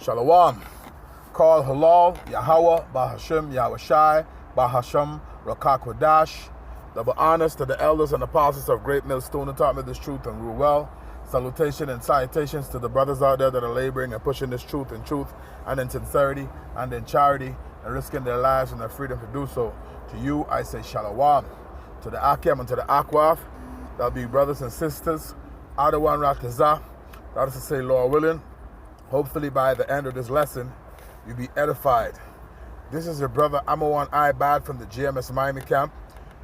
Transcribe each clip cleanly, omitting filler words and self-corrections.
Shalom. Call Halal, Yahweh, Bahashim, Yahushai, Bahasham, Rakakwadash. Double honors to the elders and apostles of Great Millstone who taught me this truth and rule well. Salutation and salutations to the brothers out there that are laboring and pushing this truth in truth and in sincerity and in charity and risking their lives and their freedom to do so. To you, I say Shalom. To the Akim and to the Akwaf, that'll be brothers and sisters. Adawan Ratazah, that is to say, Lord willing, hopefully by the end of this lesson, you'll be edified. This is your brother Amawan Ibad from the GMS Miami camp,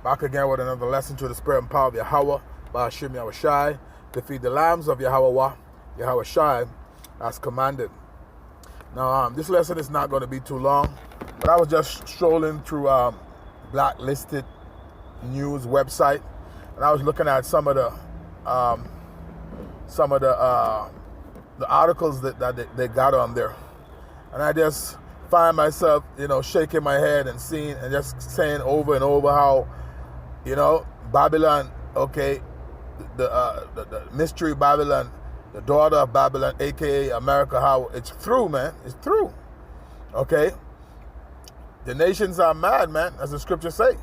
back again with another lesson to the spirit and power of Yahweh, Ba'ashim Yahushai, to feed the lambs of Yahweh, Yahushai, as commanded. Now, this lesson is not going to be too long, but I was just strolling through Blacklisted News website, and I was looking at some of the articles that they got on there, and I just find myself, shaking my head and seeing and just saying over and over how, Babylon, okay, the mystery Babylon, the daughter of Babylon, aka America, how it's through, man, it's through, okay. The nations are mad, man, as the scriptures say.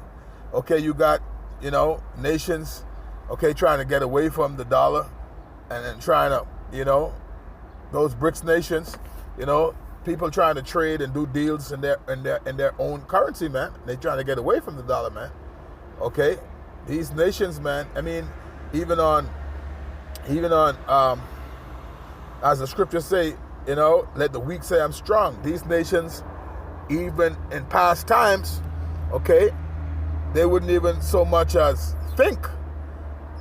Okay, you got, nations, okay, trying to get away from the dollar, and then trying to, those BRICS nations, people trying to trade and do deals in their own currency, man. They trying to get away from the dollar, man. Okay, these nations, man. I mean, even on, as the scriptures say, let the weak say I'm strong. These nations, even in past times, okay, they wouldn't even so much as think,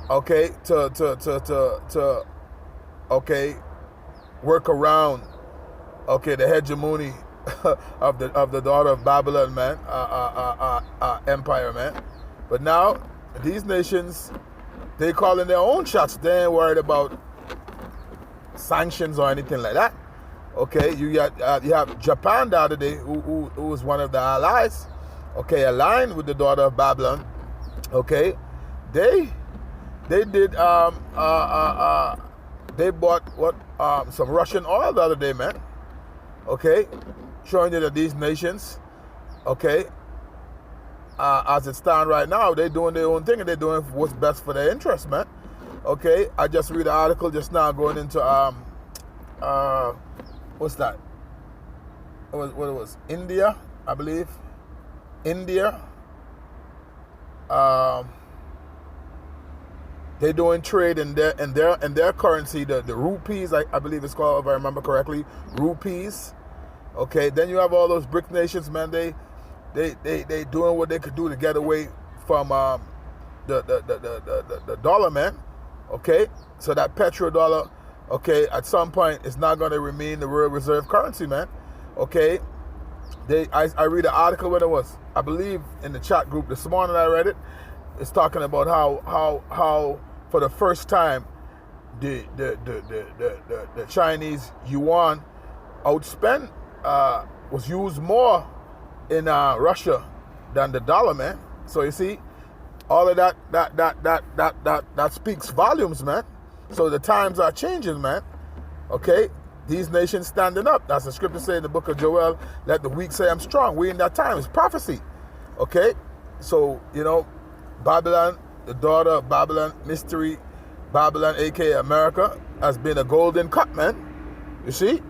okay, to okay, work around, okay, the hegemony of the daughter of Babylon, man, empire, man. But now these nations, they calling their own shots. They ain't worried about sanctions or anything like that. Okay, you have Japan the other day, who was one of the allies, okay, aligned with the daughter of Babylon. Okay, they did they bought some Russian oil the other day, man. Okay, showing you that these nations, okay, as it stands right now, they're doing their own thing and they're doing what's best for their interest, man. Okay, I just read an article just now going into what's that? What it was? India, I believe. India. They're doing trade in their currency, the rupees, I believe it's called, if I remember correctly, rupees. Okay, then you have all those BRIC nations, man. They doing what they could do to get away from the dollar, man. Okay, so that petrodollar, okay, at some point it's not going to remain the world reserve currency, man. Okay, I read an article when it was, I believe, in the chat group this morning. I read it. It's talking about how for the first time the Chinese yuan outspent was used more in Russia than the dollar, man. So you see, all of that speaks volumes, man. So the times are changing, man. Okay, these nations standing up. That's the scripture saying in the book of Joel, let the weak say I'm strong. We in that time. It's prophecy. Okay, so Babylon, the daughter of Babylon, mystery Babylon, aka America, has been a golden cup, man. You see?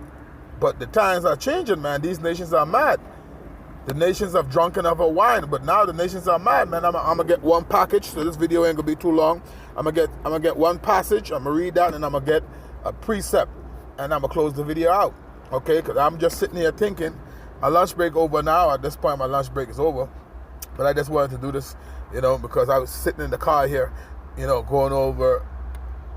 But the times are changing, man. These nations are mad. The nations have drunk enough of wine, but now the nations are mad, man. I'm gonna get one package, so this video ain't gonna be too long. I'm gonna get one passage, I'm gonna read that, and I'm gonna get a precept, and I'm gonna close the video out. Okay, because I'm just sitting here thinking. My lunch break over now. At this point, my lunch break is over. But I just wanted to do this, because I was sitting in the car here, going over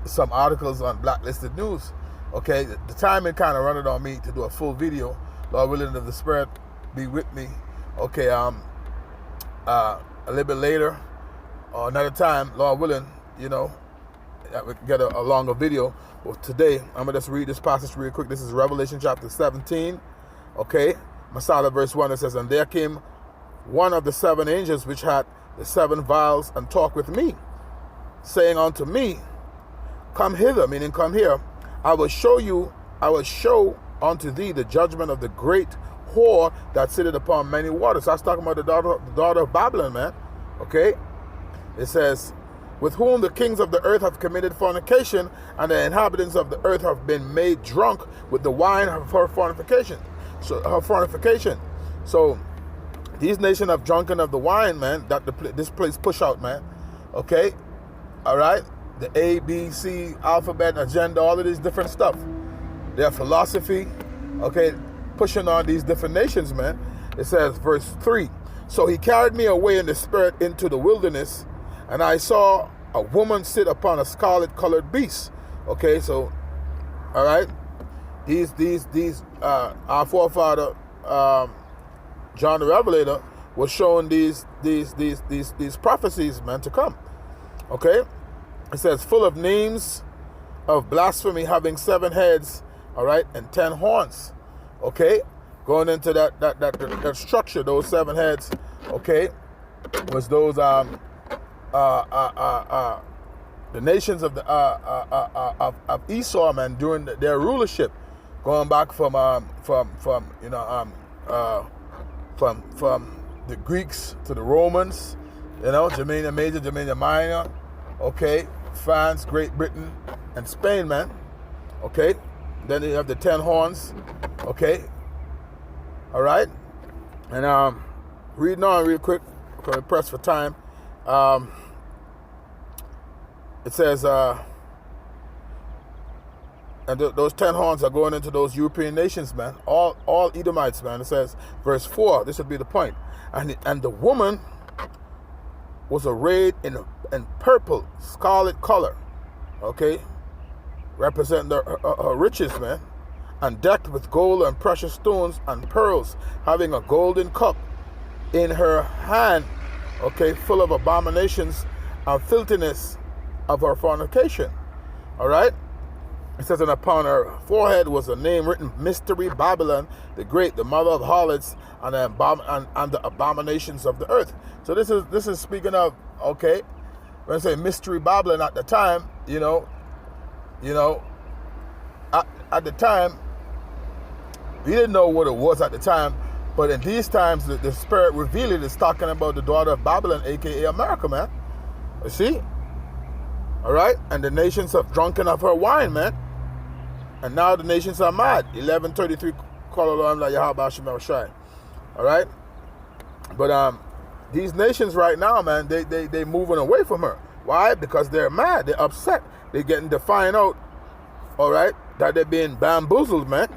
some articles on Blacklisted News. Okay, the timing kind of running on me to do a full video. Lord willing, if the Spirit be with me. Okay, a little bit later, or another time, Lord willing, we can get a longer video. But today, I'm going to just read this passage real quick. This is Revelation chapter 17. Okay, Masada verse 1, it says, and there came one of the seven angels which had the seven vials and talked with me, saying unto me, come hither, meaning come here. I will show unto thee the judgment of the great whore that sitteth upon many waters. That's talking about the daughter of Babylon, man. Okay? It says, with whom the kings of the earth have committed fornication, and the inhabitants of the earth have been made drunk with the wine of her fornication. So these nations have drunken of the wine, man, that this place push out, man. Okay? All right? The A, B, C, alphabet, agenda, all of these different stuff. Their philosophy, okay, pushing on these different nations, man. It says, verse 3, so he carried me away in the spirit into the wilderness, and I saw a woman sit upon a scarlet-colored beast. Okay, so, all right, our forefather, John the Revelator, was showing these prophecies, man, to come. Okay, it says, full of names of blasphemy, having 7 heads, all right, and 10 horns. Okay, going into that structure, those 7 heads, okay, was those the nations of Esau, man, during their rulership, going back from the Greeks to the Romans, Germania Major, Germania Minor, okay, France, Great Britain, and Spain, man. Okay, then you have the 10 horns. Okay, all right, and reading on real quick because I'm pressed for time. It says, and those 10 horns are going into those European nations, man. All Edomites, man. It says, verse 4. This would be the point. And the woman was arrayed in purple, scarlet color. Okay, representing her riches, man, and decked with gold and precious stones and pearls, having a golden cup in her hand, okay, full of abominations and filthiness of her fornication. All right, it says, and upon her forehead was a name written, Mystery Babylon the Great, the mother of harlots and the abominations of the earth. So this is speaking of, okay, when I say Mystery Babylon at the time, at the time, we didn't know what it was at the time, but in these times, the Spirit revealed it is talking about the daughter of Babylon, aka America, man. You see? All right? And the nations have drunken of her wine, man. And now the nations are mad. 11:33, call on like Yahweh Shemel Shai. All right? But these nations right now, man, they moving away from her. Why? Because they're mad. They're upset. They're getting to find out, all right, that they're being bamboozled, man.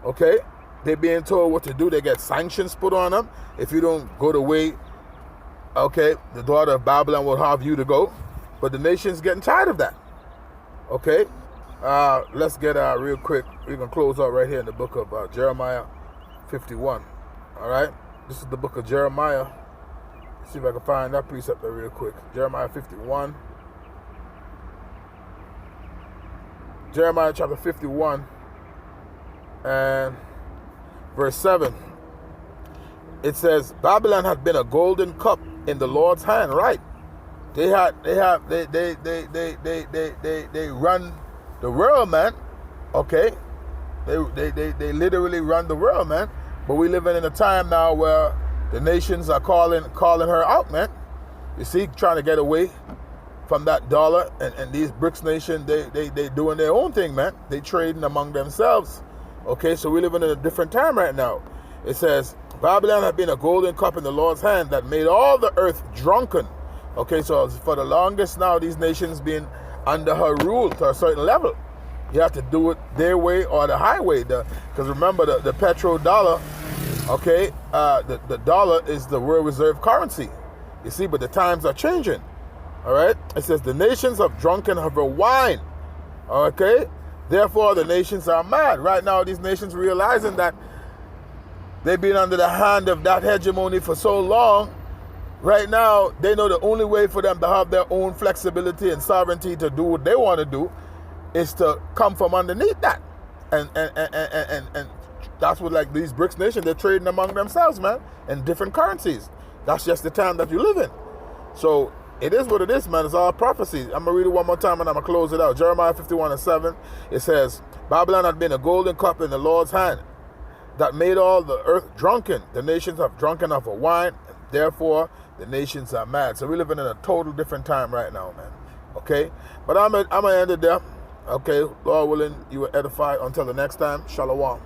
Okay? They're being told what to do. They get sanctions put on them. If you don't go the way, okay, the daughter of Babylon will have you to go. But the nation's getting tired of that. Okay? Let's get real quick. We're going to close out right here in the book of Jeremiah 51. All right? This is the book of Jeremiah. Let's see if I can find that precept there real quick. Jeremiah 51. Jeremiah chapter 51 and verse 7. It says, Babylon hath been a golden cup in the Lord's hand, right? They run the world, man. Okay? They literally run the world, man. But we living in a time now where the nations are calling her out, man. You see, trying to get away from that dollar, and these BRICS nations, they doing their own thing, man. They trading among themselves. Okay, so we living in a different time right now. It says, Babylon had been a golden cup in the Lord's hand that made all the earth drunken. Okay, so for the longest now, these nations being under her rule to a certain level. You have to do it their way or the highway. Because remember, the petrodollar, okay, the dollar is the world reserve currency. You see, but the times are changing. All right? It says, the nations have drunken of her wine. Okay? Therefore, the nations are mad. Right now, these nations realizing that they've been under the hand of that hegemony for so long. Right now, they know the only way for them to have their own flexibility and sovereignty to do what they want to do is to come from underneath that. And that's what, like, these BRICS nations, they're trading among themselves, man, in different currencies. That's just the time that you live in. So It is what it is, man. It's all prophecy. I'm going to read it one more time and I'm going to close it out. Jeremiah 51:7. It says, Babylon had been a golden cup in the Lord's hand that made all the earth drunken. The nations have drunken of her wine, and therefore the nations are mad. So we're living in a total different time right now, man. Okay? But I'm going to end it there. Okay? Lord willing, you will edify until the next time. Shalom.